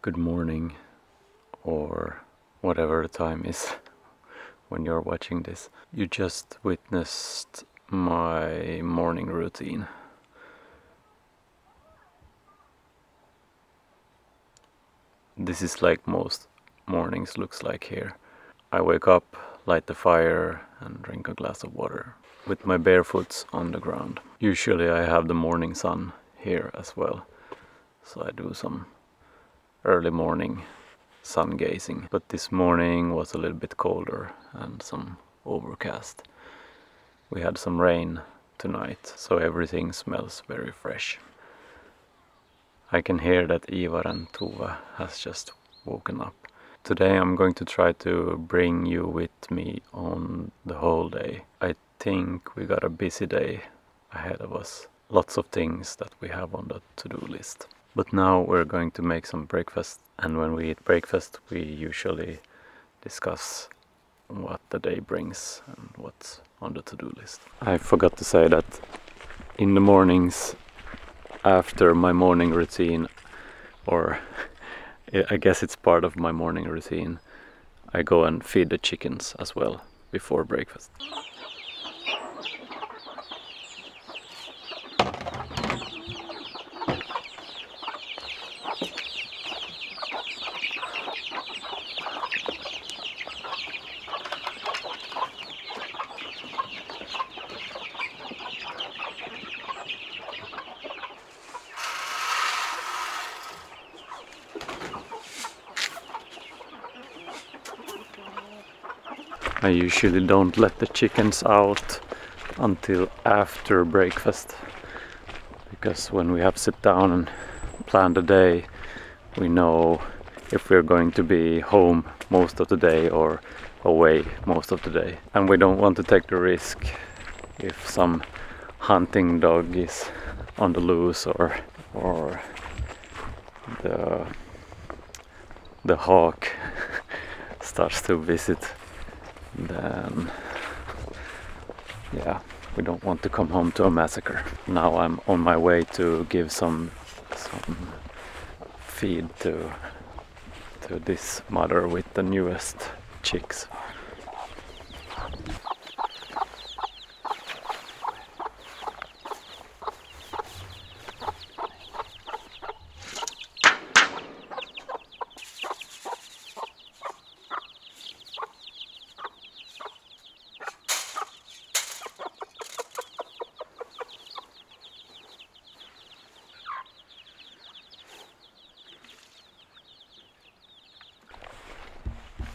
Good morning, or whatever the time is when you're watching this. You just witnessed my morning routine. This is like most mornings looks like here. I wake up, light the fire and drink a glass of water with my bare foot on the ground. Usually I have the morning sun here as well, so I do some early morning sun gazing. But this morning was a little bit colder and some overcast. We had some rain tonight, so everything smells very fresh. I can hear that Ivar and Tova has just woken up. Today I'm going to try to bring you with me on the whole day. I think we got a busy day ahead of us. Lots of things that we have on the to-do list. But now we're going to make some breakfast, and when we eat breakfast we usually discuss what the day brings and what's on the to-do list. I forgot to say that in the mornings after my morning routine, or I guess it's part of my morning routine, I go and feed the chickens as well before breakfast. I usually don't let the chickens out until after breakfast, because when we have sit down and plan the day, we know if we're going to be home most of the day or away most of the day. And we don't want to take the risk if some hunting dog is on the loose, or the hawk starts to visit. Then yeah, we don't want to come home to a massacre. Now I'm on my way to give some feed to this mother with the newest chicks.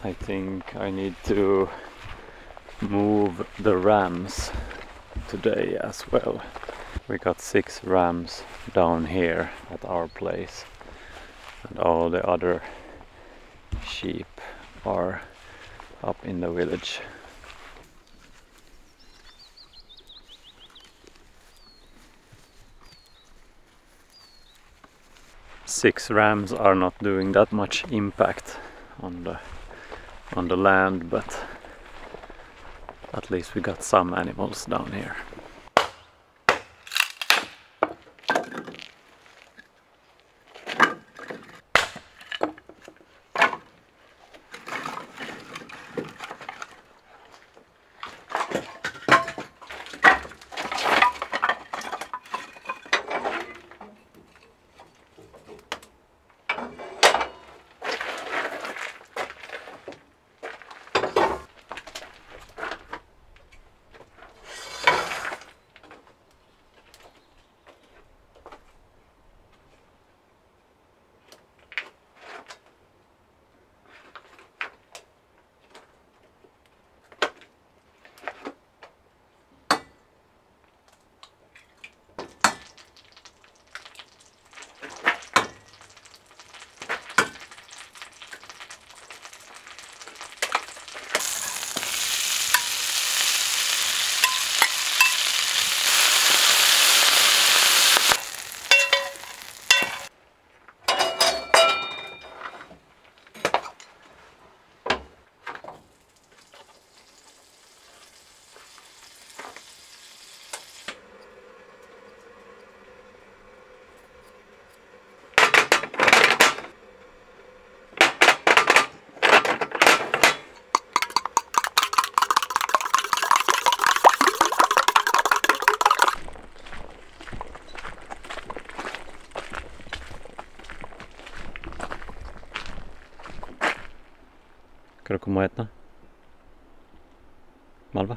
I think I need to move the rams today as well. We got 6 rams down here at our place, and all the other sheep are up in the village. Six rams are not doing that much impact on the land, but at least we got some animals down here. Ska du komma och äta? Malva?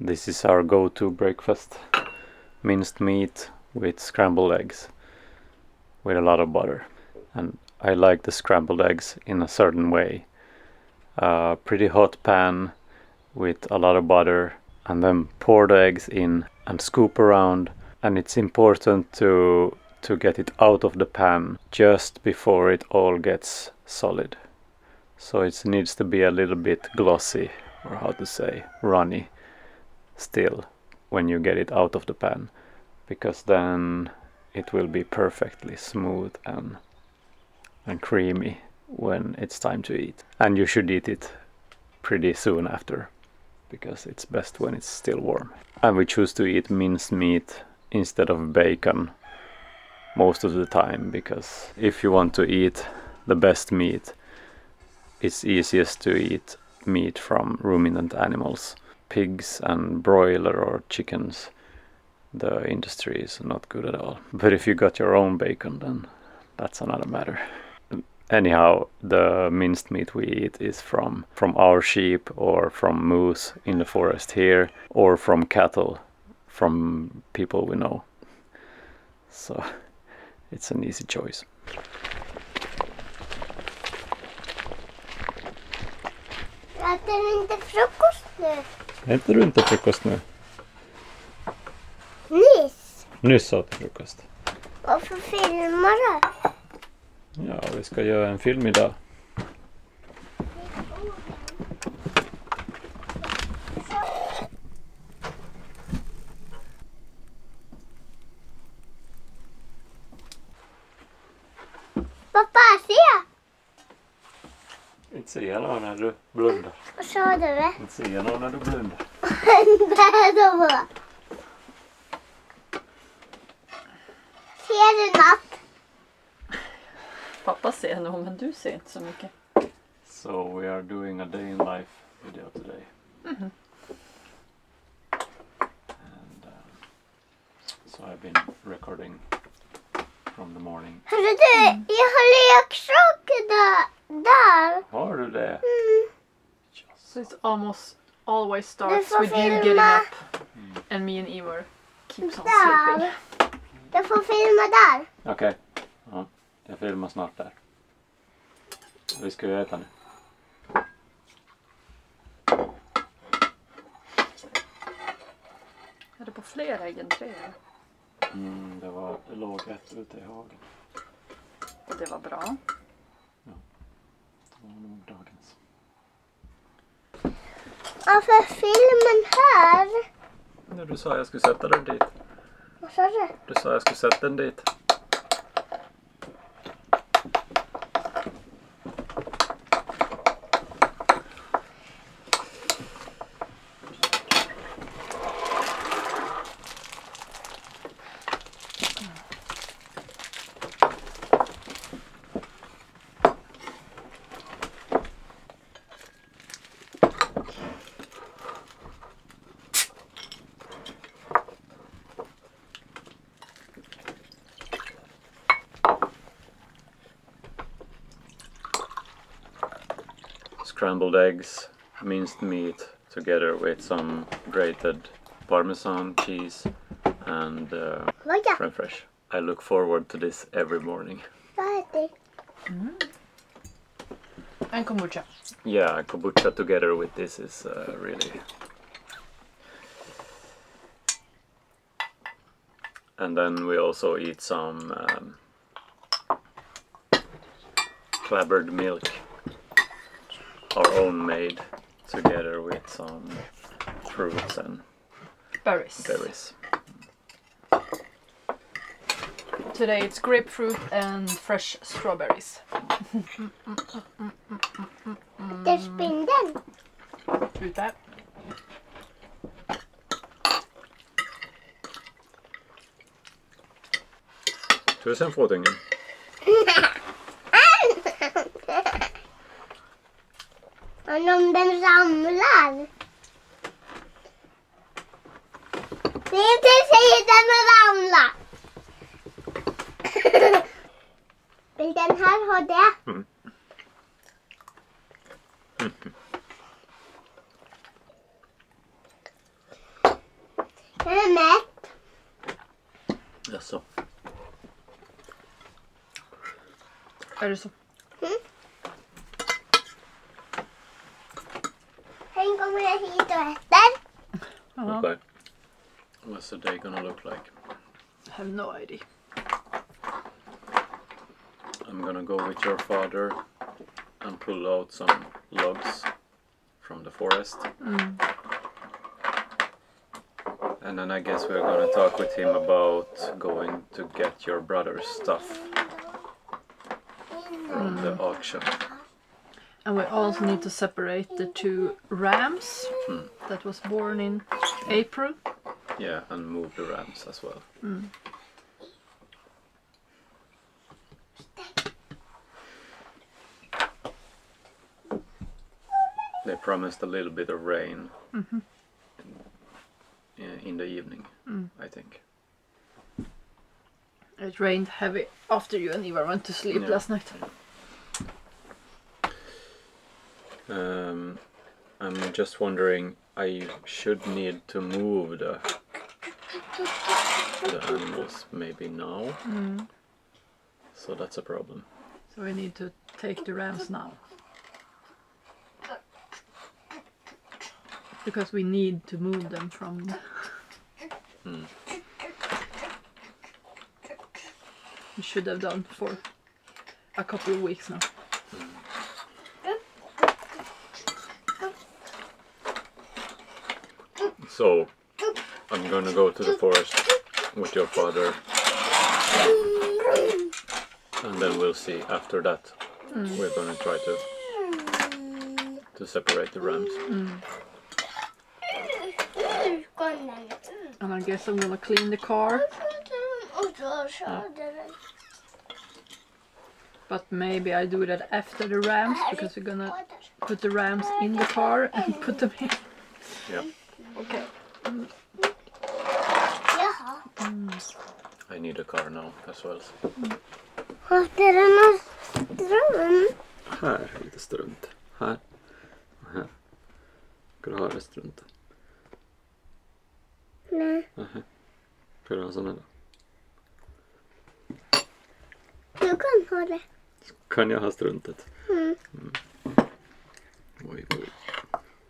This is our go-to breakfast. Minced meat with scrambled eggs with a lot of butter. And I like the scrambled eggs in a certain way. Pretty hot pan with a lot of butter, and then pour the eggs in and scoop around. And it's important to get it out of the pan just before it all gets solid. So it needs to be a little bit glossy, or how to say, runny still when you get it out of the pan, because then it will be perfectly smooth and creamy when it's time to eat. And you should eat it pretty soon after, because it's best when it's still warm. And we choose to eat minced meat instead of bacon most of the time, because if you want to eat the best meat, it's easiest to eat meat from ruminant animals. Pigs and broiler or chickens, the industry is not good at all. But if you got your own bacon, then that's another matter. Anyhow, the minced meat we eat is from our sheep, or from moose in the forest here, or from cattle from people we know. So it's an easy choice. Äter du inte frukost nu? Äter du inte frukost nu? Nyss åt frukost. Varför filmar du? Ja, vi ska göra en film idag. Pappa, se! Inte se någon när du blundar. Vad sa du? Inte se någon när du blundar. Ser du något? Pappa ser nog, men du ser inte så mycket. So we are doing a day in life video today. Mm-hmm. And so I've been recording from the morning. Hörru du, jag har leksaker där. Har du det? Mm. So it always starts får with you filma. getting up and me and Ivar keeps on sleeping. Där. Jag får filma där. Okej. Ja, jag filmar snart där. Vi ska ju äta nu. Är det på fler ägg än 3? Det låg ett ute i hagen. Och det var bra. Ja, det var nog dagens. Varför filmen här? Ja, du sa jag skulle sätta den dit. Vad sa du? Du sa jag skulle sätta den dit. scrambled eggs, minced meat, together with some grated Parmesan cheese and crème fraîche. I look forward to this every morning. And kombucha. Yeah, kombucha together with this is really... And then we also eat some clabbered milk, our own made, together with some fruits and berries. Today it's grapefruit and fresh strawberries. Det är spindeln. Ut där. Tusen fåtingen. Men om den ramlar. Det är inte tiden att ramla. Vill den här ha det? Mm. Den är mätt. Jaså. Är det så? Sen kommer jag hit och äter. Okay. What's the day gonna look like? I have no idea. I'm gonna go with your father and pull out some logs from the forest. And then I guess we're gonna talk with him about going to get your brother's stuff from the auction. And we also need to separate the two rams that was born in April. Yeah, and move the rams as well. They promised a little bit of rain in the evening, I think. It rained heavy after you and Ivar went to sleep last night. I'm just wondering, I should need to move the animals maybe now. So that's a problem. So we need to take the rams now. Because we need to move them from the... We should have done for a couple of weeks now. So I'm gonna go to the forest with your father, and then we'll see after that. We're gonna try to separate the rams. And I guess I'm gonna clean the car. But maybe I do that after the rams, because we're gonna put the rams in the car and put them in. Yeah. Okay. I need a car now as well. Har det någon ström? Här är lite strunt. Här. Och här. Ska du ha det strunt? Nej. Ska du ha sån här då? Du kan ha det. Kan jag ha struntet? Oj, oj.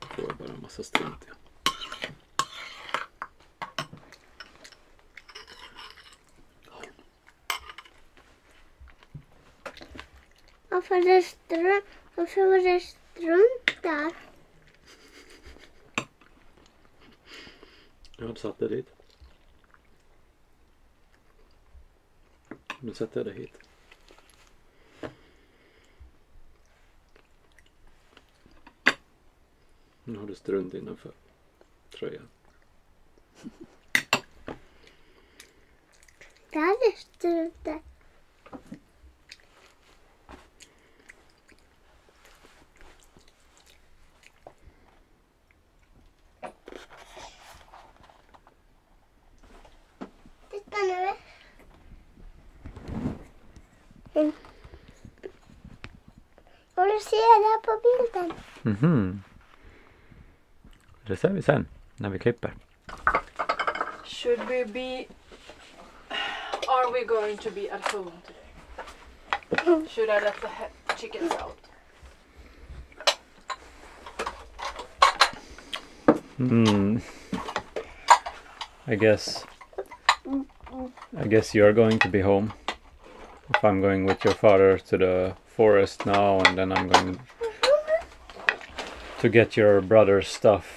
Får jag bara en massa strunt, ja. Varför var det strunt där? Jag har satt det dit. Nu sätter jag det hit. Nu har du strunt innanför tröjan. Där är struntet. Titta nu. Var det du se det på bilden? Mhm. Det ser vi sen när vi klipper. Should we be... Are we going to be at home today? Should I let the chickens out? I guess you're going to be home. If I'm going with your father to the forest now, and then I'm going to get your brother's stuff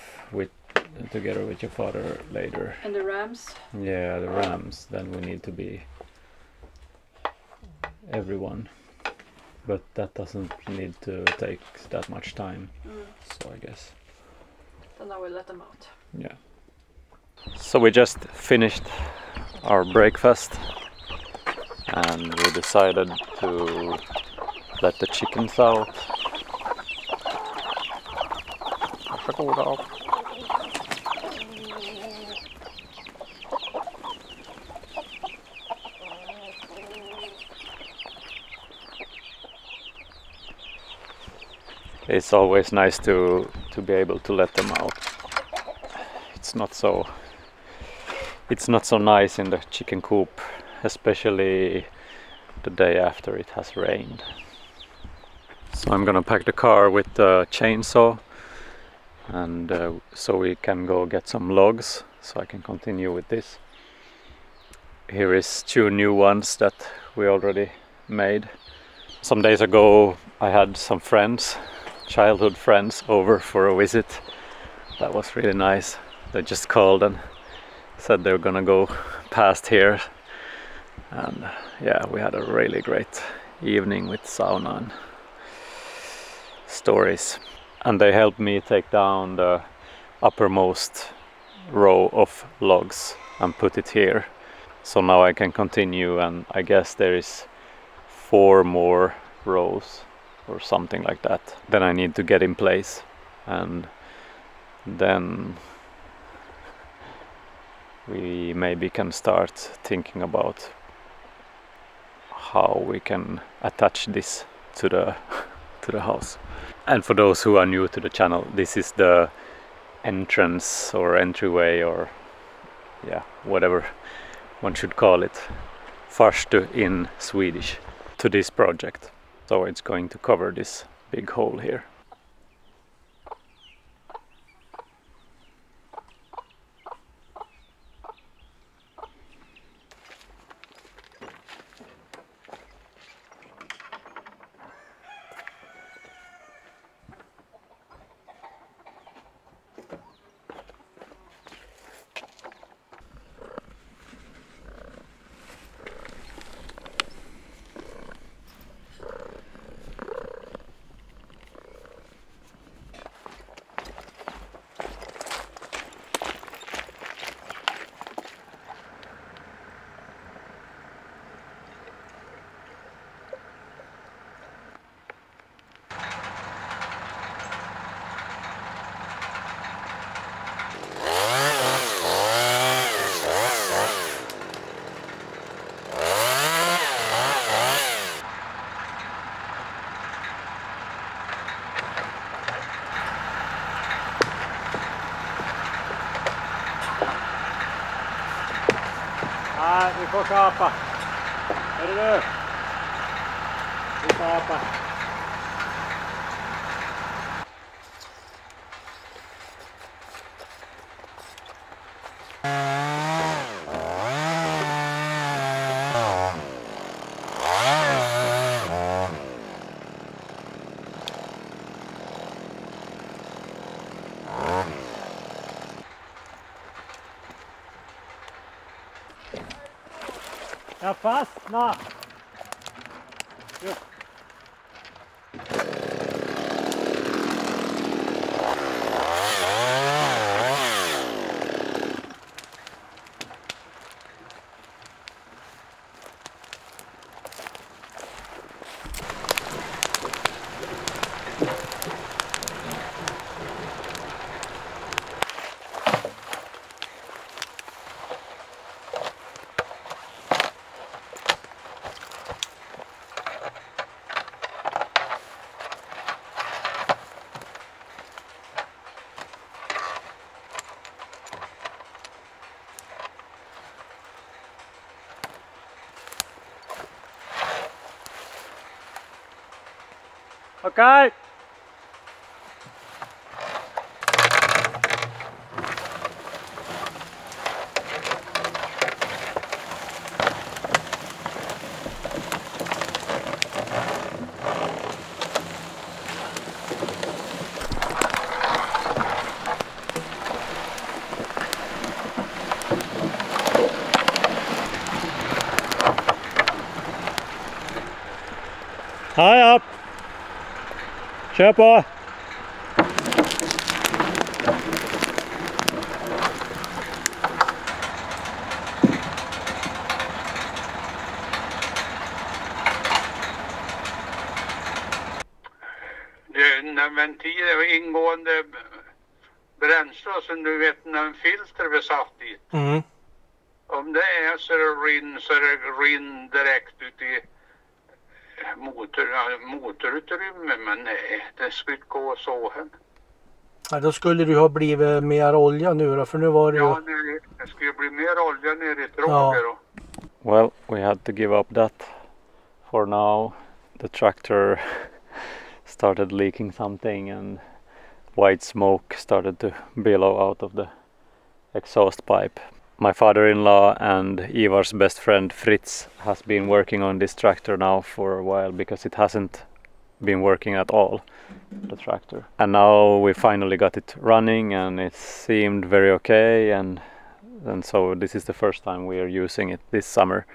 together with your father later. And the rams? Yeah, the rams. Then we need to be everyone. But that doesn't need to take that much time. So I guess. Then I will let them out. Yeah. So we just finished our breakfast and we decided to let the chickens out. Varsågoda. It's always nice to be able to let them out. It's not so nice in the chicken coop, especially the day after it has rained. So I'm gonna pack the car with the chainsaw, and so we can go get some logs so I can continue with this. Here is 2 new ones that we already made. Some days ago I had some friends, childhood friends, over for a visit. That was really nice. They just called and said they were gonna go past here, and yeah, we had a really great evening with sauna and stories. And they helped me take down the uppermost row of logs and put it here. So now I can continue, and I guess there is 4 more rows or something like that. Then I need to get in place, and then we maybe can start thinking about how we can attach this to the house. And for those who are new to the channel, this is the entrance or entryway, or yeah, whatever one should call it, farstu in Swedish, to this project. So it's going to cover this big hole here. Vi får kapa. Är du? Vi kapar. Jag fastnar! Ja. Okay. High up! Kör på! När ventiler och ingående bränsle som du vet när en filter vi satt i. Om det är så det rinn direkt ut i motorutrymme, men nej, det skulle inte gå så här. Ja, då skulle du ha blivit mer olja nu då, för nu var det ju... Ja, det skulle bli mer olja nere i tråget då. Well, we had to give up that for now. The tractor started leaking something and white smoke started to billow out of the exhaust pipe. My father-in-law and Ivar's best friend Fritz has been working on this tractor now for a while because it hasn't been working at all, the tractor. And now we finally got it running and it seemed very okay, and so this is the first time we are using it this summer.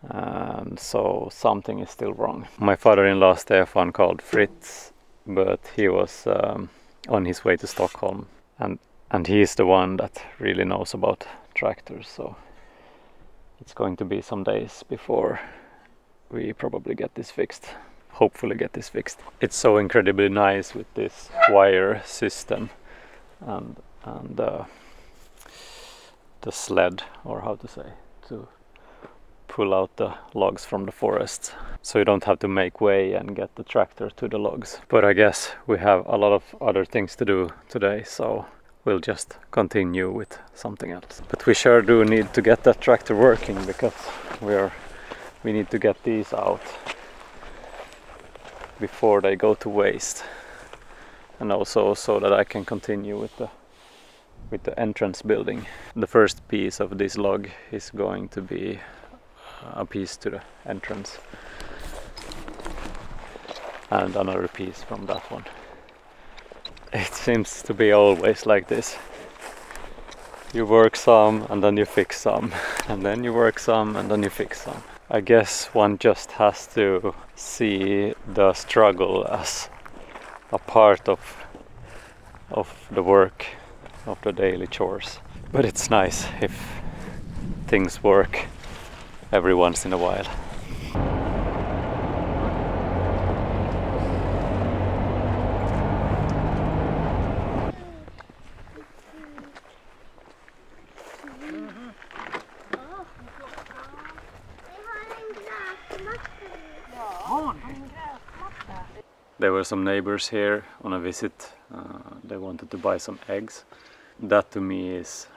And so something is still wrong. My father-in-law Stefan called Fritz, but he was on his way to Stockholm, and he's the one that really knows about tractors, so it's going to be some days before we probably get this fixed. Hopefully get this fixed. It's so incredibly nice with this wire system and the sled, or how to say, to pull out the logs from the forest, so you don't have to make way and get the tractor to the logs. But I guess we have a lot of other things to do today, so we'll just continue with something else. But we sure do need to get that tractor working, because we need to get these out before they go to waste, and also so that I can continue with the entrance building. The first piece of this log is going to be a piece to the entrance and another piece from that one. It seems to be always like this. You work some and then you fix some, and then you work some and then you fix some. I guess one just has to see the struggle as a part of the work, of the daily chores. But it's nice if things work every once in a while. There were some neighbors here on a visit. They wanted to buy some eggs. That to me is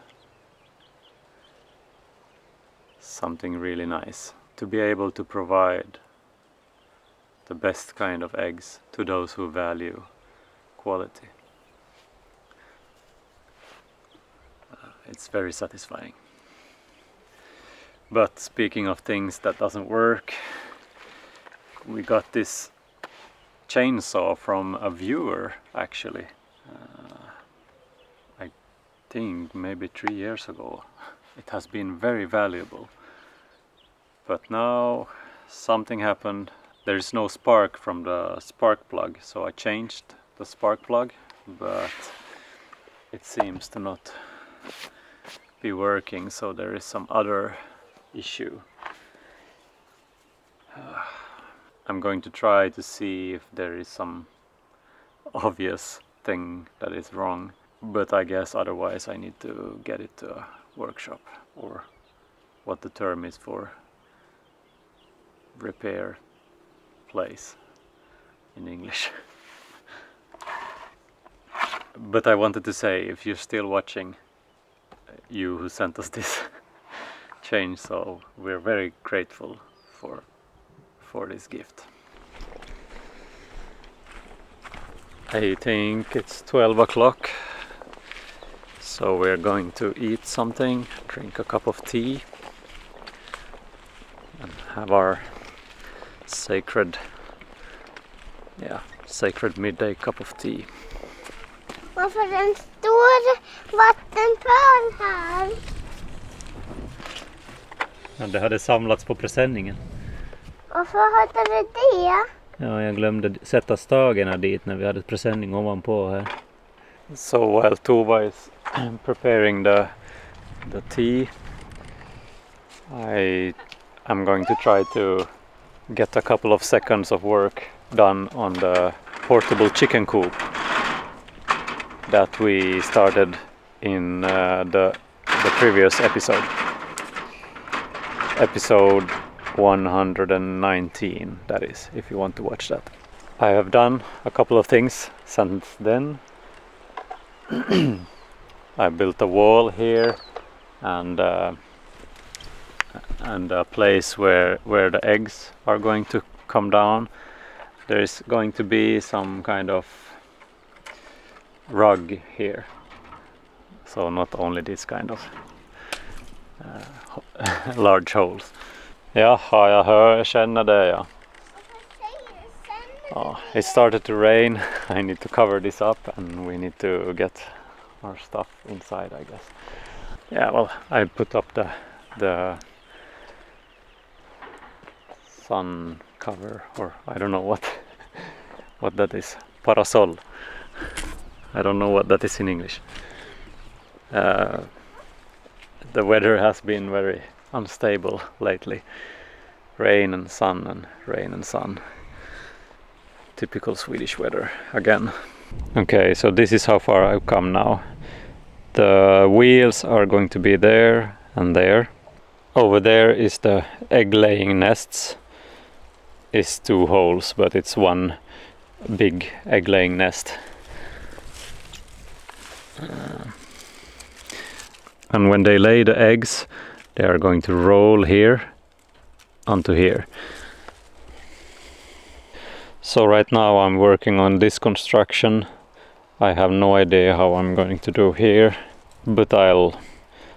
something really nice. To be able to provide the best kind of eggs to those who value quality. It's very satisfying. But speaking of things that doesn't work, we got this chainsaw from a viewer, actually. I think maybe 3 years ago. It has been very valuable. But now something happened. There is no spark from the spark plug, so I changed the spark plug, but it seems to not be working, so there is some other issue. I'm going to try to see if there is some obvious thing that is wrong, but I guess otherwise I need to get it to a workshop, or what the term is for repair place in English. But I wanted to say, if you're still watching, you who sent us this chainsaw, we're very grateful for this gift. I think it's 12 o'clock. So we're going to eat something, drink a cup of tea and have our sacred midday cup of tea. Varför en stor vattenpöl här? Ja, det hade samlats på presenningen. Varför hade det det? Ja, jag glömde sätta stagerna dit när vi hade presenning ovanpå här. So while Tova is preparing the tea, I'm going to try to get a couple of seconds of work done on the portable chicken coop that we started in the previous episode. Episode 119, that is, if you want to watch that. I have done a couple of things since then. I built a wall here and a place where the eggs are going to come down. There is going to be some kind of rug here, so not only this kind of large holes. Jaha, jag känner det, ja. Oh, it started to rain. I need to cover this up and we need to get our stuff inside, I guess. Yeah, well, I put up the sun cover, or I don't know what that is. Parasol. I don't know what that is in English. The weather has been very unstable lately. Rain and sun and rain and sun. Typical Swedish weather again. Okay, so this is how far I've come now. The wheels are going to be there and there. Over there is the egg-laying nests. It's 2 holes, but it's one big egg-laying nest. And when they lay the eggs, they are going to roll here onto here. So right now I'm working on this construction. I have no idea how I'm going to do here, but I'll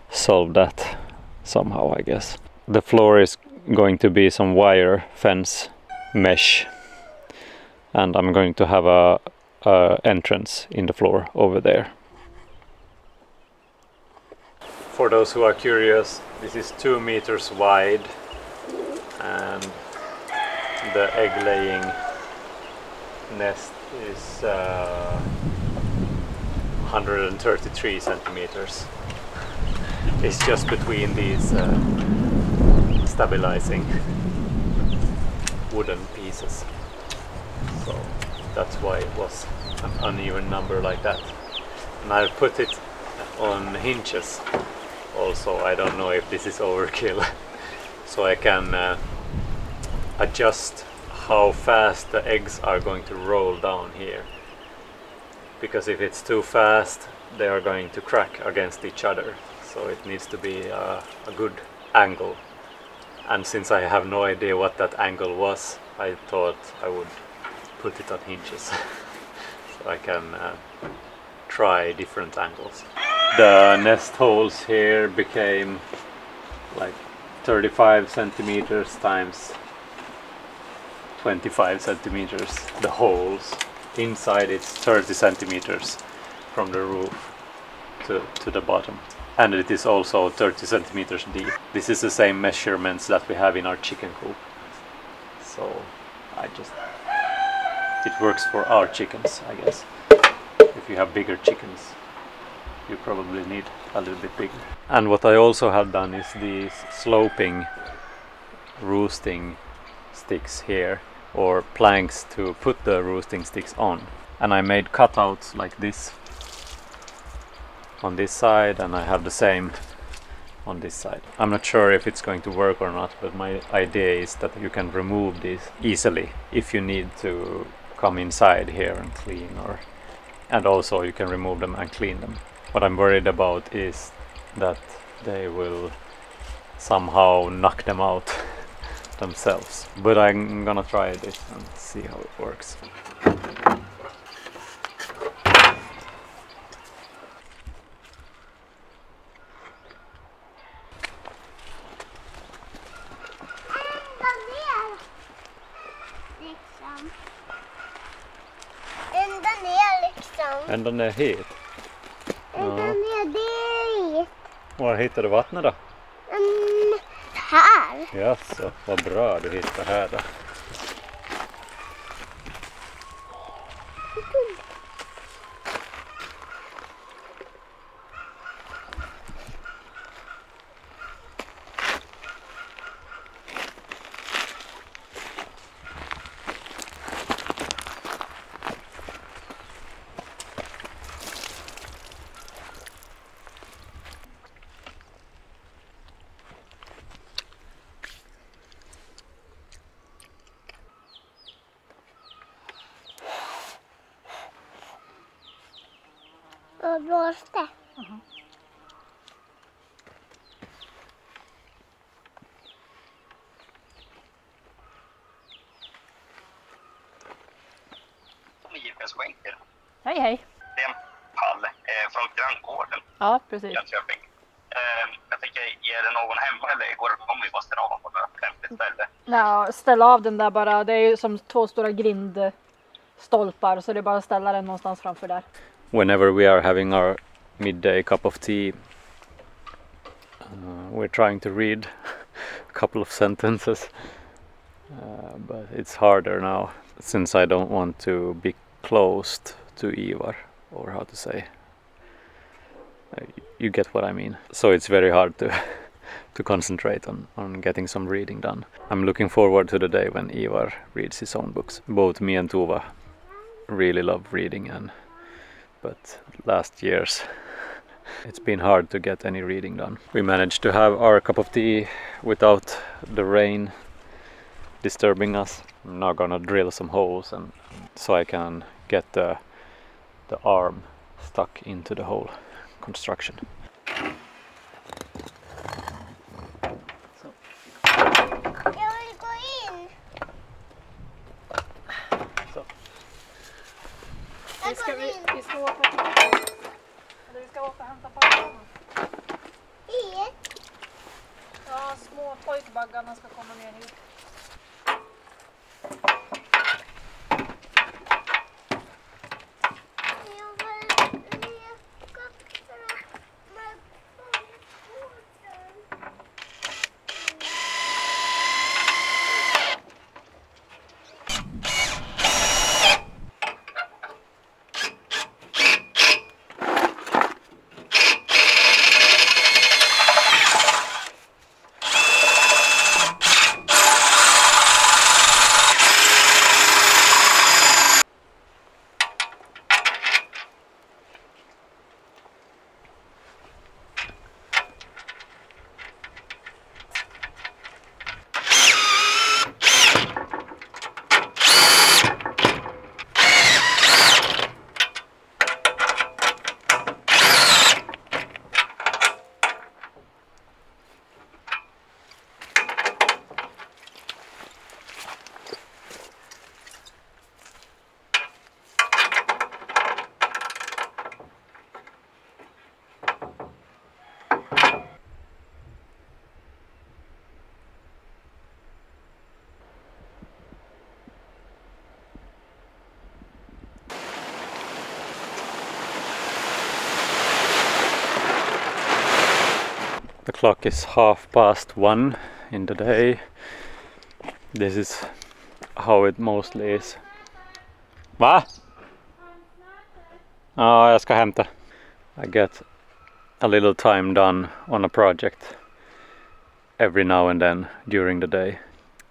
solve that somehow, I guess. The floor is going to be some wire fence mesh, and I'm going to have a entrance in the floor over there. For those who are curious, this is 2 meters wide and the egg laying nest is 133 centimeters. It's just between these stabilizing wooden pieces, so that's why it was an uneven number like that. And I've put it on hinges also. I don't know if this is overkill. So I can adjust how fast the eggs are going to roll down here, because if it's too fast they are going to crack against each other, so it needs to be a good angle. And since I have no idea what that angle was, I thought I would put it on hinges so I can try different angles. The nest holes here became like 35 centimeters times 25 centimeters. The holes inside, it's 30 centimeters from the roof to the bottom, and it is also 30 centimeters deep. This is the same measurements that we have in our chicken coop, so it works for our chickens, I guess. If you have bigger chickens, you probably need a little bit bigger. And what I also have done is these sloping roosting sticks here, or planks to put the roosting sticks on. And I made cutouts like this on this side, and I have the same on this side. I'm not sure if it's going to work or not, but my idea is that you can remove these easily if you need to come inside here and clean, and also you can remove them and clean them. What I'm worried about is that they will somehow knock them out themselves, but I'm gonna try this and see how it works. Ända ner hit? Ända ner dit. Var hittar du vattnet då? Här. Jaså, vad bra du hittar här då. Och blåste. Givetvis skänker. Hej hej. Det är en pall från granngården Ja, precis. i Jönköping. Jag tänker, är det någon hemma eller går det om vi bara ställa av på något lämpligt ställe? Ja, ställa av den där bara. Det är ju som 2 stora grindstolpar så det är bara att ställa den någonstans framför där. Whenever we are having our midday cup of tea, we're trying to read a couple of sentences, but it's harder now since I don't want to be closed to Ivar, or how to say. You get what I mean. So it's very hard to concentrate on getting some reading done. I'm looking forward to the day when Ivar reads his own books. Both me and Tova really love reading, but last years it's been hard to get any reading done. We managed to have our cup of tea without the rain disturbing us. I'm now gonna drill some holes and so I can get the arm stuck into the whole construction. Jag vill gå in. Så. Jag går in. Vi ska åka till... Eller vi ska åka och hämta pappan. Hit. Ja, små pojkbaggarna ska komma ner hit. Jag vill leka med bollpåsen. The clock is 1:30 in the day. This is how it mostly is. Va? Ja, jag ska hämta. I get a little time done on a project every now and then during the day.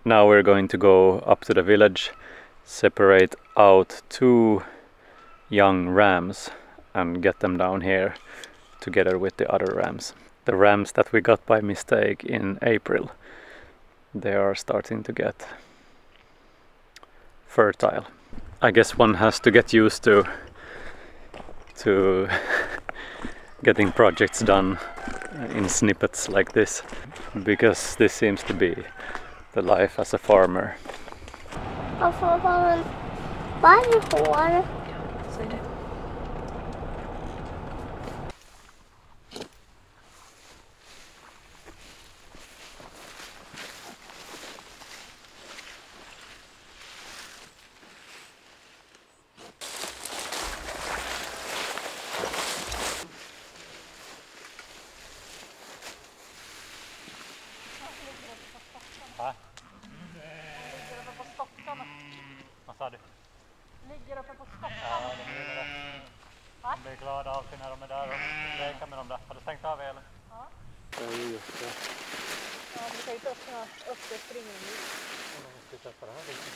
Now we're going to go up to the village, separate out 2 young rams and get them down here together with the other rams. The rams that we got by mistake in April, they are starting to get fertile. I guess one has to get used to getting projects done in snippets like this, because this seems to be the life as a farmer. Varför har en varghår? Säg det. Va? Ligger uppe på stockarna. Vad sa du? Ligger uppe på stockarna. Ja, de gillar det. De blir glada alltid när de är där och leker med dem där. Har du stängt av elen? Ja. Ja, just det. Ja, men du kan ju inte öppna upp det springer nu. De måste sätta det här lite.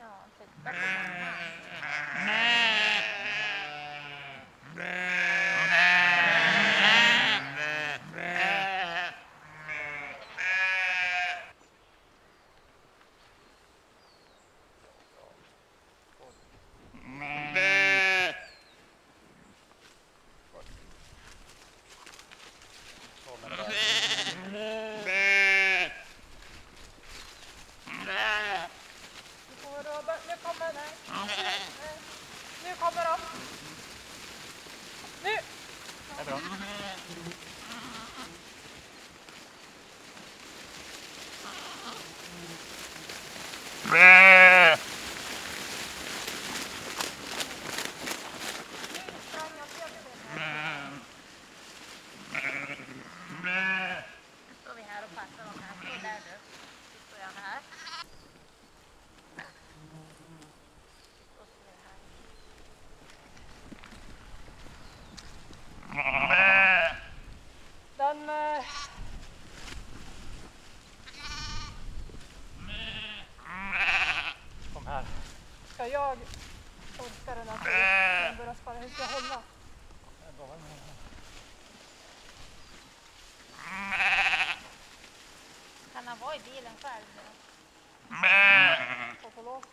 Ja, titta på mamma. Nu kommer de. Nu! Det är bra. Nu står vi här och passar dem här. Stå där du. Så står jag här. Så står jag här. Den... Kom här. Ska jag orka den här? Den börjar spara. Hur ska jag hålla? Kan han vara i bilen själv nu? Och få lås.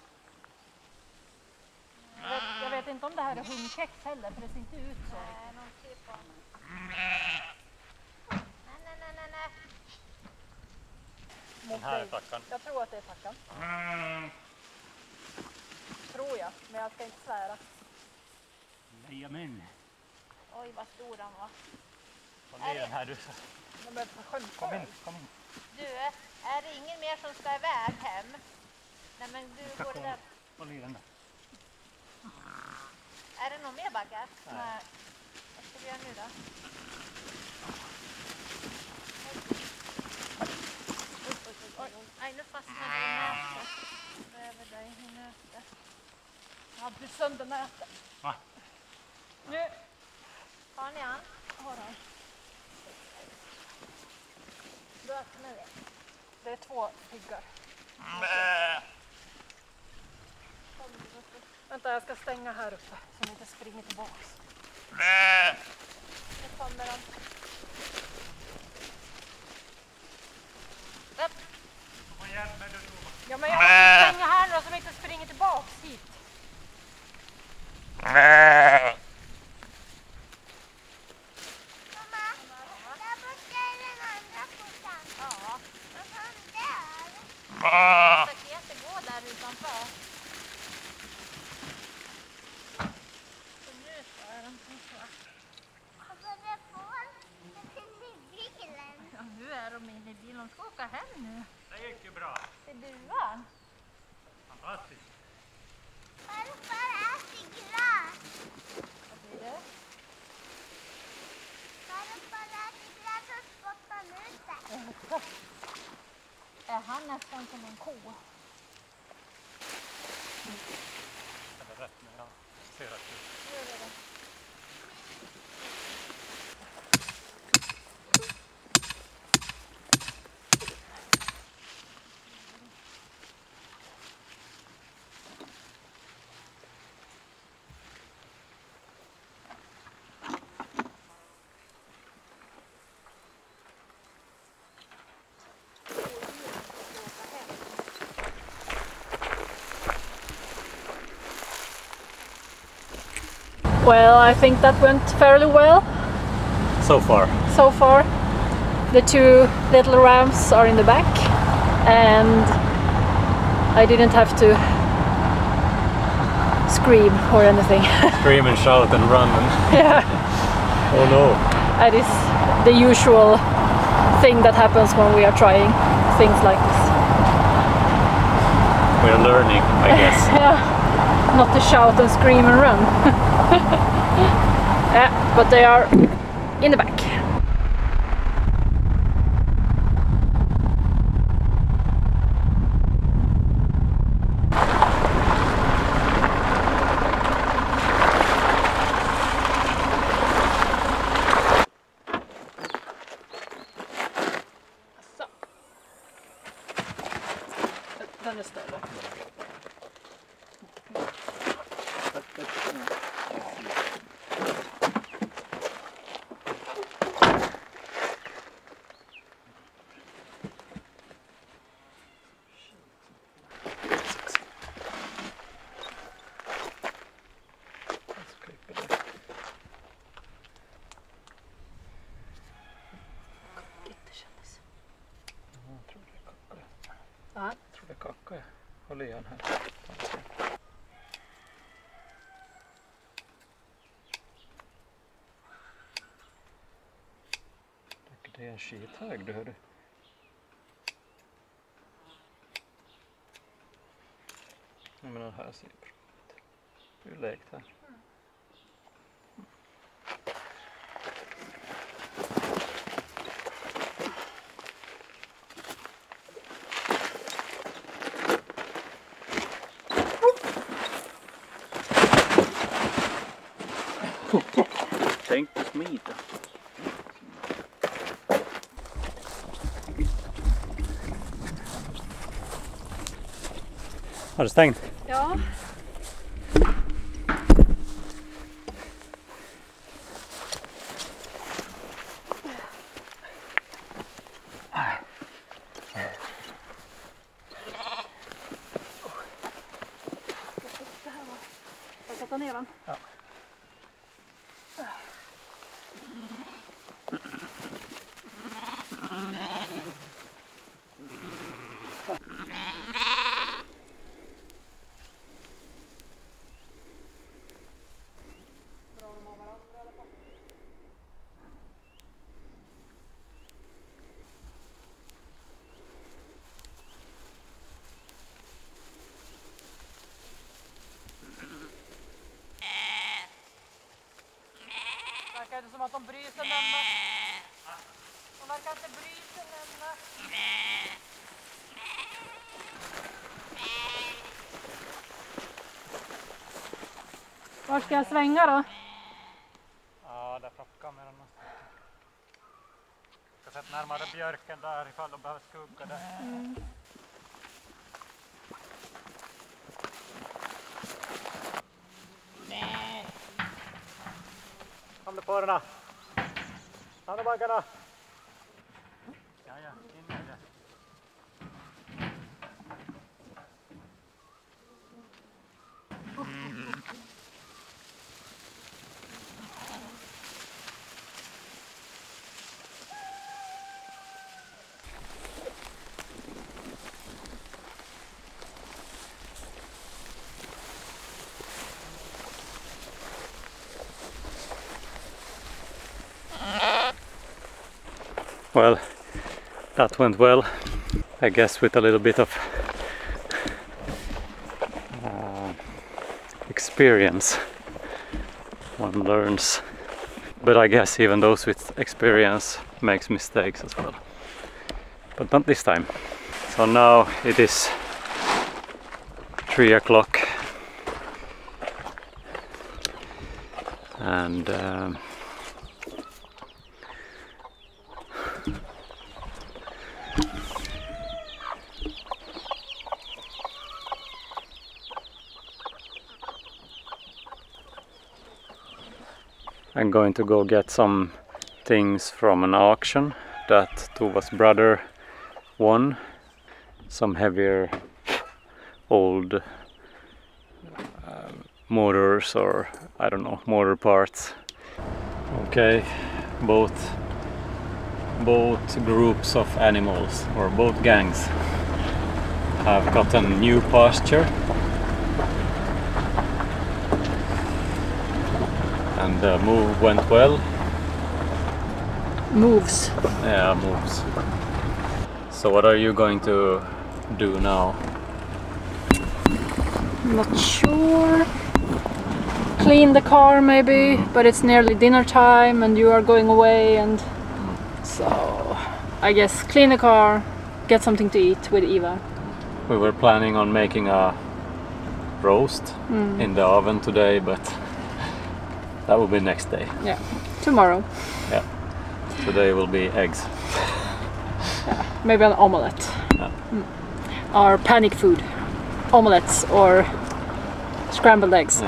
Jag vet inte om det här är hundkex heller, för det ser inte ut så. Nej, någon typ av... Nej. Den här är tackan. Jag tror att det är tackan. Tror jag, men jag ska inte svära. Jajamän. Oj, vad stor han var. Håll i den här du. De börjar skämta. Kom in, kom in. Du, är det ingen mer som ska iväg hem? Nej, men du går där. Håll i den där. Är det någon mer baggar? Nej. Vad ska vi göra nu då? Oj, nej, nu fastnade det i nätet. Över dig i nätet. Han blir sönder nätet. Va? Nu Har ni han? har han. Då öppnar vi. Det är 2 piggar. Vänta, jag ska stänga här uppe så de inte springer tillbaks. Nu kommer de. Upp. Ja, men jag måste stänga här nu så de inte springer tillbaks hit. Mamma, där borta är den andra porten. Ja. Vad fan där? Staketet går där utanför. Så nu så är de som så. Alltså det får in i bilen. Ja, nu är de inne i bilen. De ska åka hem nu. Det gick ju bra. Det är duvan. Fantastiskt. Farfar äter glass. Vad blir det? Farfar äter glass och spottar ut det. Är han nästan som en ko? Det är rätt, men jag ser att du... Well, I think that went fairly well So far. so far. The 2 little rams are in the back and I didn't have to scream or anything. Scream and shout and run and... Yeah, Oh no. that is the usual thing that happens when we are trying things like this. We're learning, I guess. Yeah, not to shout and scream and run. Yeah, but they are in the back. vatten istället. Jag tror det kackar. Håll i han här. Det är en skithög, du hör. Jag menar, här ser det bra ut. Det är läkt här. Tänk på smita. Har du stängt? Ja. Jag sätter ner den. Ja. Verkar inte som att de bryr sig nämna. De verkar inte bry sig nämna. Var ska jag svänga då? Ja, där plockar med den. Jag ska sätta närmare björken där ifall de behöver skugga där. Kom du på den då? Ta nu baggarna! Ja, in i det. Well, that went well. I guess with a little bit of experience one learns. But I guess even those with experience makes mistakes as well. But not this time. So now it is 3 o'clock and I'm going to go get some things from an auction that Tova's brother won. Some heavier old motors or I don't know, motor parts. Okay, both groups of animals or both gangs have gotten new pasture. And the move went well. Moves. Yeah, moves. So what are you going to do now? Not sure. Clean the car maybe, but it's nearly dinner time and you are going away, and so I guess clean the car, get something to eat with Ivar. We were planning on making a roast in the oven today, but that will be next day. Yeah, tomorrow. Yeah, today will be eggs. Yeah, maybe an omelette. Yeah. are panic food. Omelets or scrambled eggs.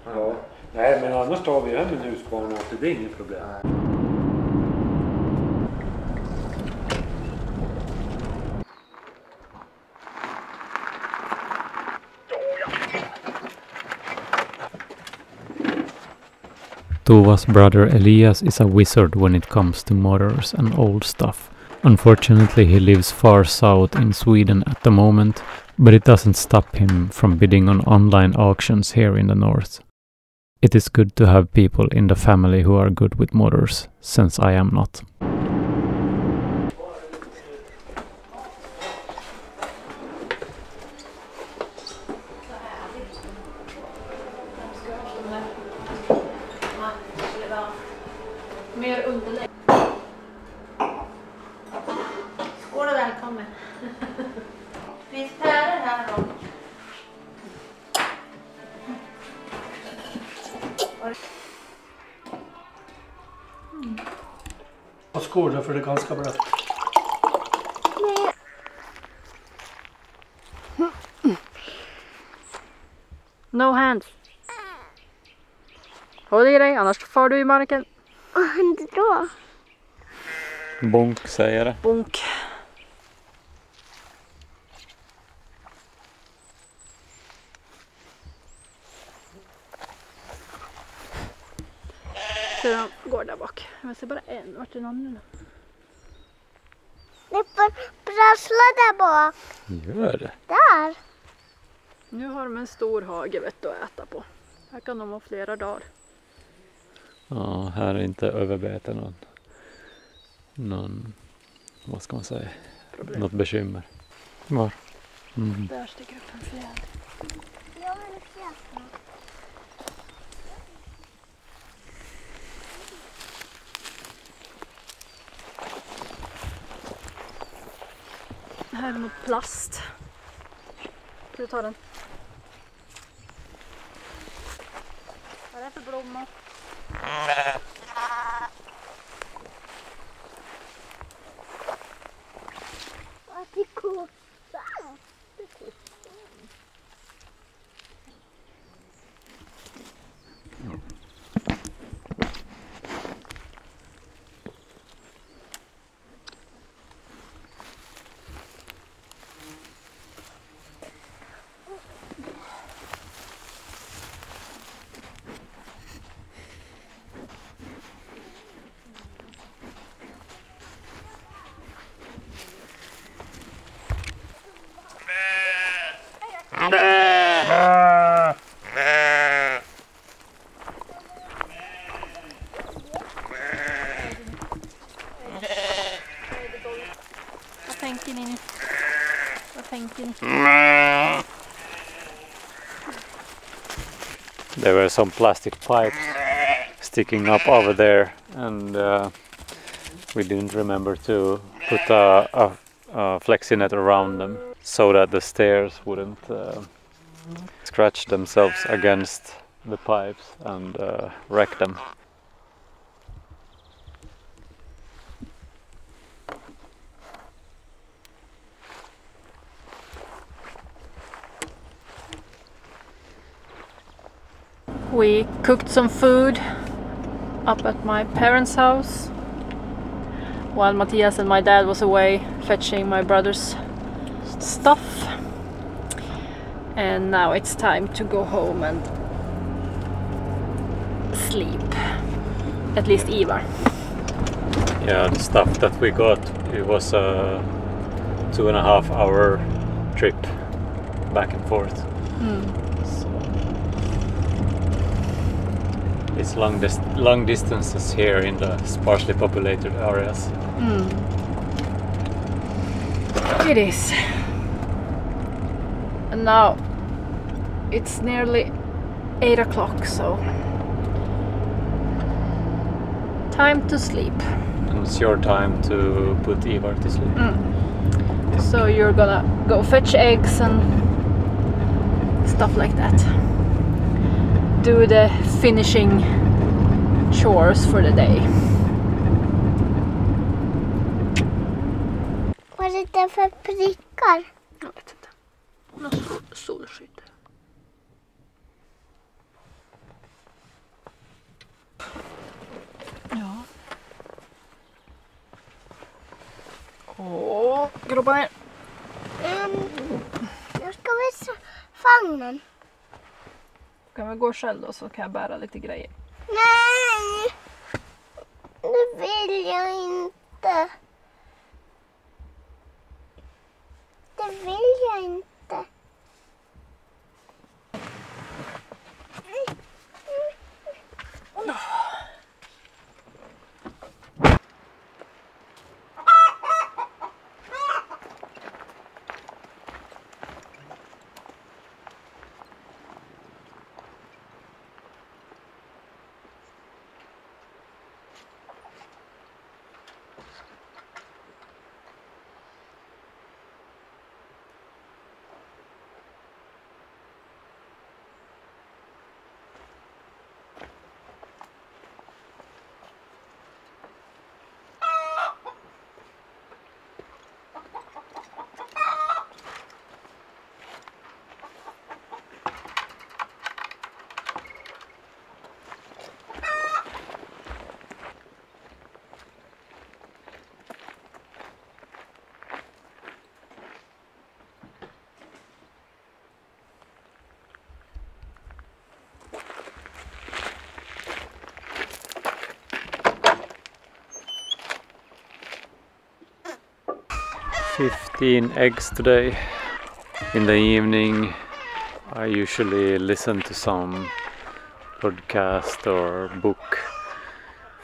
Ja. Nej, men annars tar vi hem en husbarn och det är inget problem. Tova's brother Elias is a wizard when it comes to motors and old stuff. Unfortunately, he lives far south in Sweden at the moment, but it doesn't stop him from bidding on online auctions here in the north. It is good to have people in the family who are good with motors, since I am not. Mer underlägg. Skål och välkommen. Finns pärlor här då? Och skål för det är ganska blött. No hands. Håll i dig, annars far du i marken. Vad händer då? Bonk säger det. Bonk. Så de går där bak. Jag ser bara en. Vart är någon nu? Det får prassla där bak. Gör det? Där. Nu har de en stor hage vet du, att äta på. Här kan de ha flera dagar. Ja, här är inte överbete någon vad ska man säga, Problem. något bekymmer. Var? Mm. Där sticker upp en fjäder. Jag vill se. Här är något plast. Ska du ta den? Vad är det för blomma? Det är kossa. Vad tänker ni nu? Vad tänker ni? There were some plastic pipes sticking up over there, and we didn't remember to put a flexi net around them so that the stairs wouldn't scratch themselves against the pipes and wreck them. We cooked some food up at my parents' house while Mathias and my dad was away fetching my brother's stuff. And now it's time to go home and sleep. At least Ivar. Yeah, the stuff that we got, it was a 2.5 hour trip back and forth. So it's long distances here in the sparsely populated areas. It is. And now it's nearly 8 o'clock, so time to sleep. And it's your time to put Ivar to sleep. So you're gonna go fetch eggs and stuff like that. Do the finishing chores for the day. Vad är det för prickar? Jag vet inte. Något solskydd. Ja. Åh, groppa ner. Jag ska visa famnen. Kan vi gå själv då så kan jag bära lite grejer. Nej! Det vill jag inte. Det vill jag inte. 15 eggs today. In the evening I usually listen to some podcast or book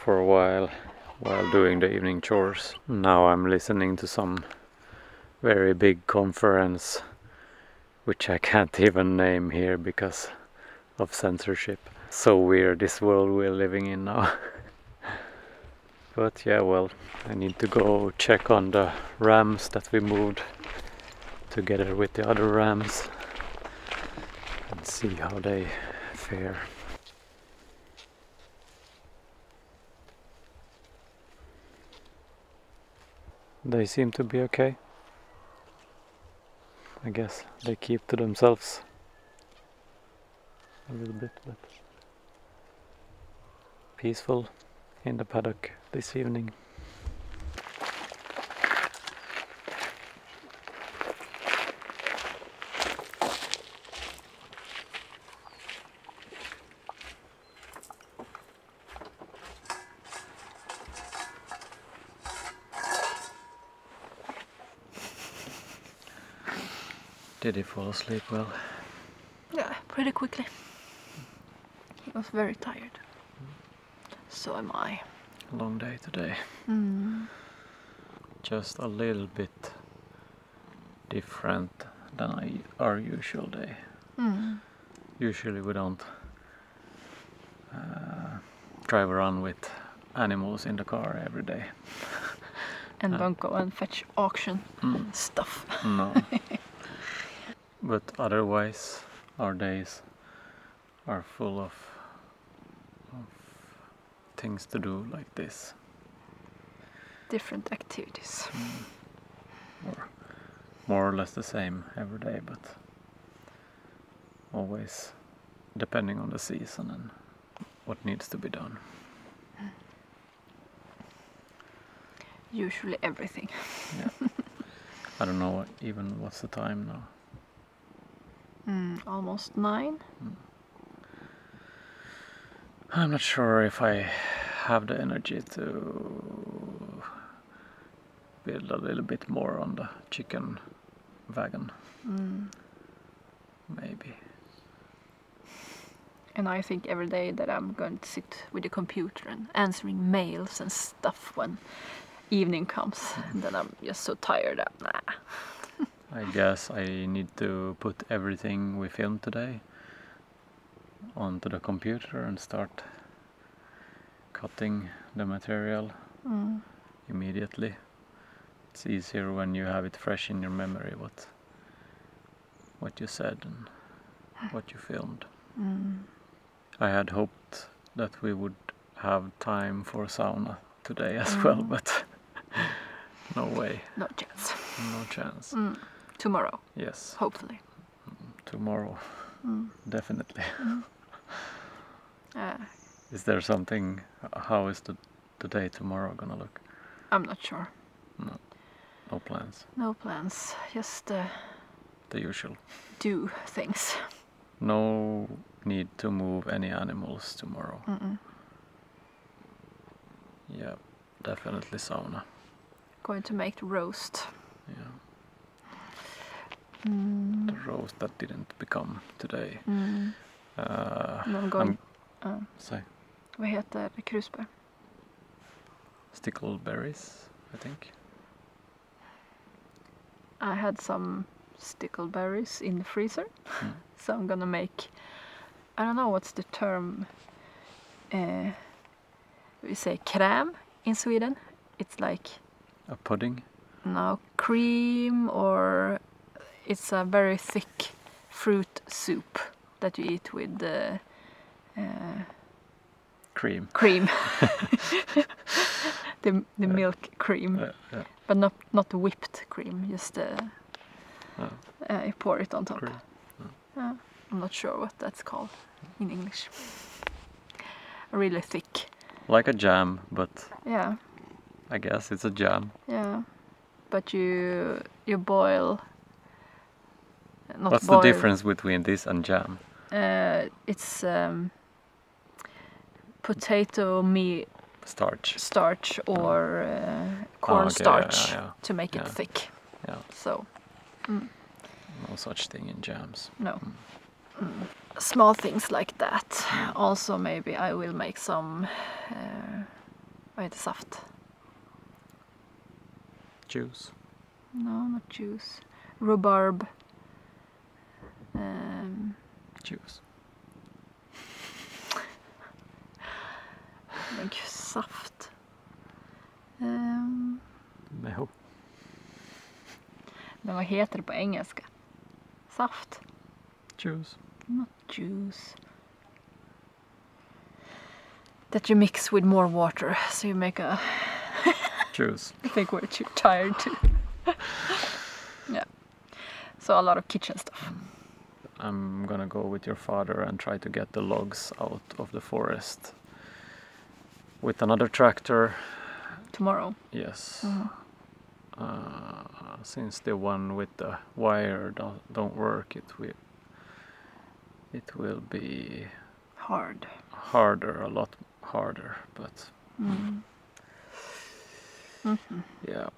for a while doing the evening chores. Now I'm listening to some very big conference which I can't even name here because of censorship. So weird, this world we're living in now. But yeah, well, I need to go check on the rams that we moved together with the other rams and see how they fare. They seem to be okay. I guess they keep to themselves a little bit, but peaceful in the paddock this evening. Did he fall asleep well? Yeah, pretty quickly. He was very tired. So am I. Long day today. Mm. Just a little bit different than our usual day. Mm. Usually we don't drive around with animals in the car every day. And don't go and fetch auction stuff. No. But otherwise our days are full of things to do like this. Different activities. Or more or less the same every day, but always depending on the season and what needs to be done. Usually everything. Yeah. I don't know even what's the time now. Almost 9. I'm not sure if I have the energy to build a little bit more on the chicken wagon. Maybe. And I think every day that I'm going to sit with the computer and answering mails and stuff when evening comes. And then I'm just so tired that nah. I guess I need to put everything we filmed today onto the computer and start cutting the material immediately, It's easier when you have it fresh in your memory what you said and what you filmed. I had hoped that we would have time for sauna today as well, but no way. No chance. No chance. Tomorrow. Yes. Hopefully. Tomorrow. Definitely. Is there something, how is the day tomorrow gonna look? I'm not sure. No plans. No plans. Just The usual. do things. No need to move any animals tomorrow. Yeah, definitely sauna. Going to make the roast. Yeah. The roast that didn't become today. I'm going... Say. Vad heter krusbär? Stickleberries, I think. I had some stickleberries in the freezer. So I'm gonna make... I don't know what's the term. We say crème in Sweden. It's like... A pudding? No, cream, or it's a very thick fruit soup that you eat with Cream. cream. the milk cream, Yeah. but not the whipped cream. Just you pour it on top. Cream. I'm not sure what that's called in English. Really thick. Like a jam, but Yeah. I guess it's a jam. Yeah, but you boil. What's the difference between this and jam? It's potato meat Starch. or cornstarch yeah. to make it thick. Yeah. So No such thing in jams. no. Small things like that. Also, maybe I will make some vad heter saft? Juice. No, not juice. Rhubarb. Juice. Like saft. No. Men vad heter det på engelska? Saft? Juice. Not juice. That you mix with more water, so you make a... Juice. I think we're too tired to... Yeah. So a lot of kitchen stuff. I'm gonna go with your father and try to get the logs out of the forest with another tractor. Tomorrow. Yes. Since the one with the wire don't work, it will be harder, a lot harder, but yeah,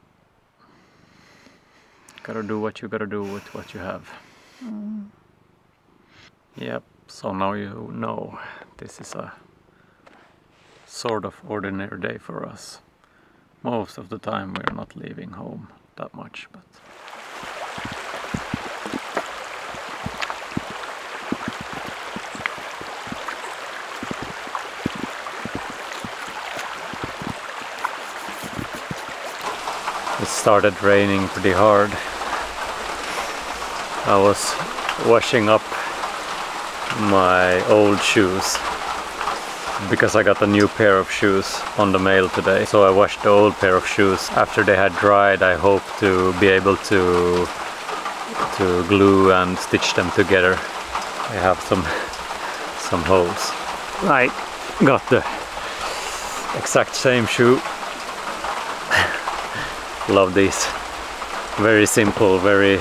gotta do what you gotta do with what you have. Yep, so now you know this is a sort of ordinary day for us. Most of the time we're not leaving home that much, but it started raining pretty hard. I was washing up my old shoes because I got a new pair of shoes on the mail today. So I washed the old pair of shoes. After they had dried, I hope to be able to glue and stitch them together. I have some holes. I got the exact same shoe. Love these. Very simple, very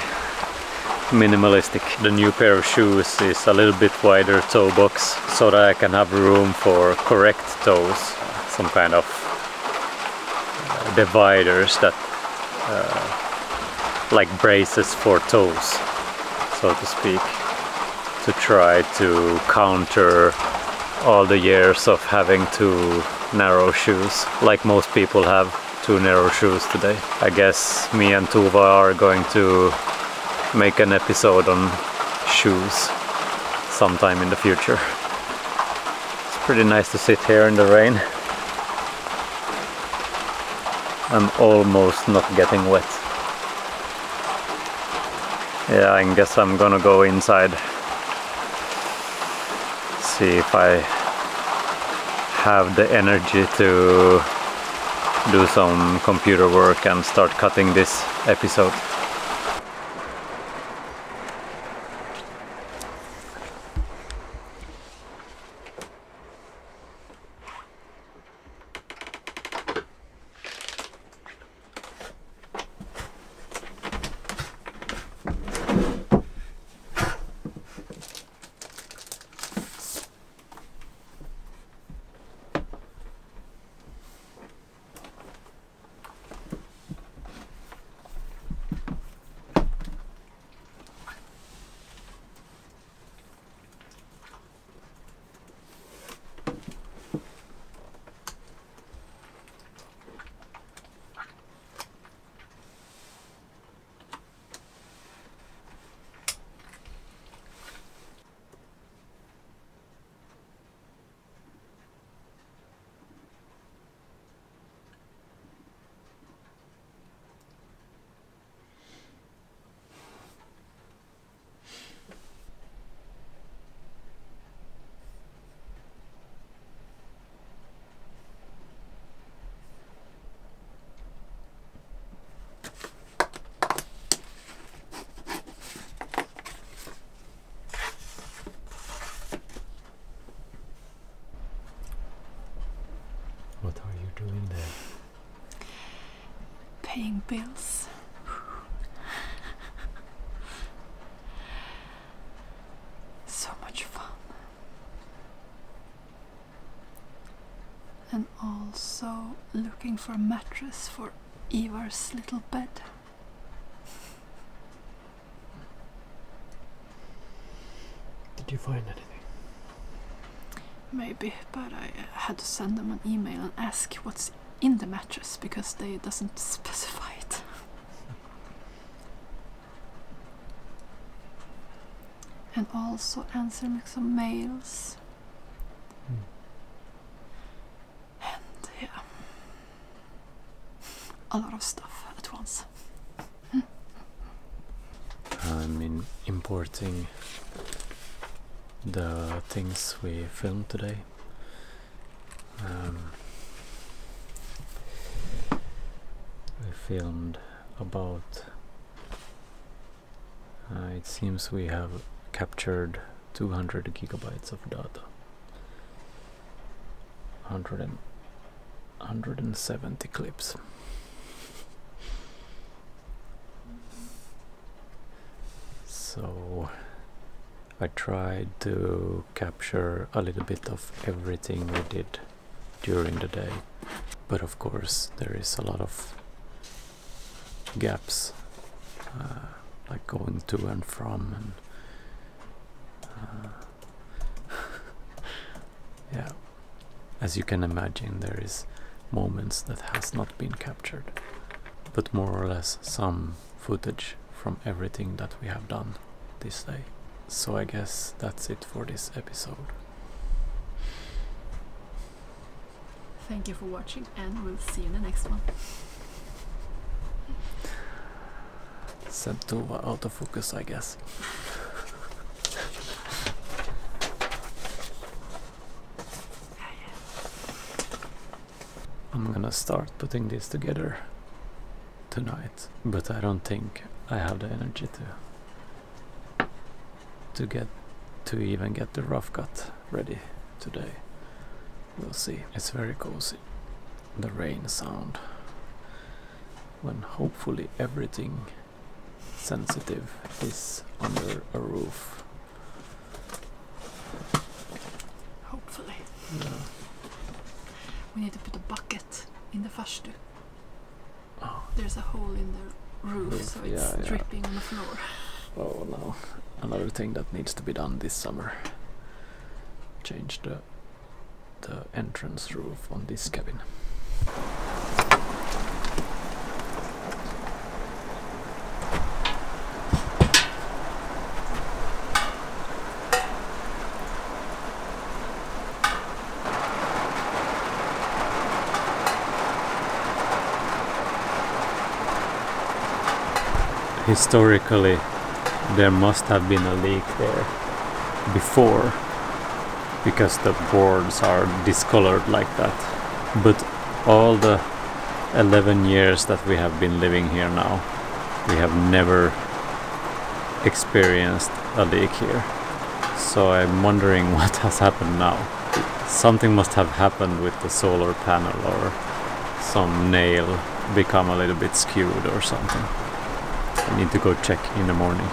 minimalistic. The new pair of shoes is a little bit wider toe box so that I can have room for correct toes. Some kind of dividers that like braces for toes, so to speak, to try to counter all the years of having two narrow shoes, like most people have two narrow shoes today. I guess me and Tova are going to make an episode on shoes sometime in the future. It's pretty nice to sit here in the rain. I'm almost not getting wet. Yeah, I guess I'm gonna go inside. See if I have the energy to do some computer work and start cutting this episode. What are you doing there? Paying bills. So much fun. And also looking for a mattress for Ivar's little bed. Did you find anything? Maybe, but I had to send them an email and ask what's in the mattress because they doesn't specify it. And also answering some mails. And yeah, a lot of stuff at once. I'm importing the things we filmed today. We filmed about it seems we have captured 200 gigabytes of data, 170 clips. So I tried to capture a little bit of everything we did during the day, but of course there is a lot of gaps, like going to and from, and yeah, as you can imagine, there is moments that has not been captured, but more or less some footage from everything that we have done this day. So I guess that's it for this episode. Thank you for watching, and we'll see you in the next one. Send Tova out of focus, I guess. I'm gonna start putting this together tonight, but I don't think I have the energy to even get the rough cut ready today. We'll see. It's very cozy. The rain sound when hopefully everything sensitive is under a roof. Hopefully. Yeah. We need to put a bucket in the farstu. Oh. There's a hole in the roof, so it's dripping on the floor. Oh no. Another thing that needs to be done this summer. Change the entrance roof on this cabin. historically there must have been a leak there before, because the boards are discolored like that. But all the 11 years that we have been living here now, we have never experienced a leak here. So I'm wondering what has happened now. Something must have happened with the solar panel, or some nail become a little bit skewed or something. I need to go check in the morning.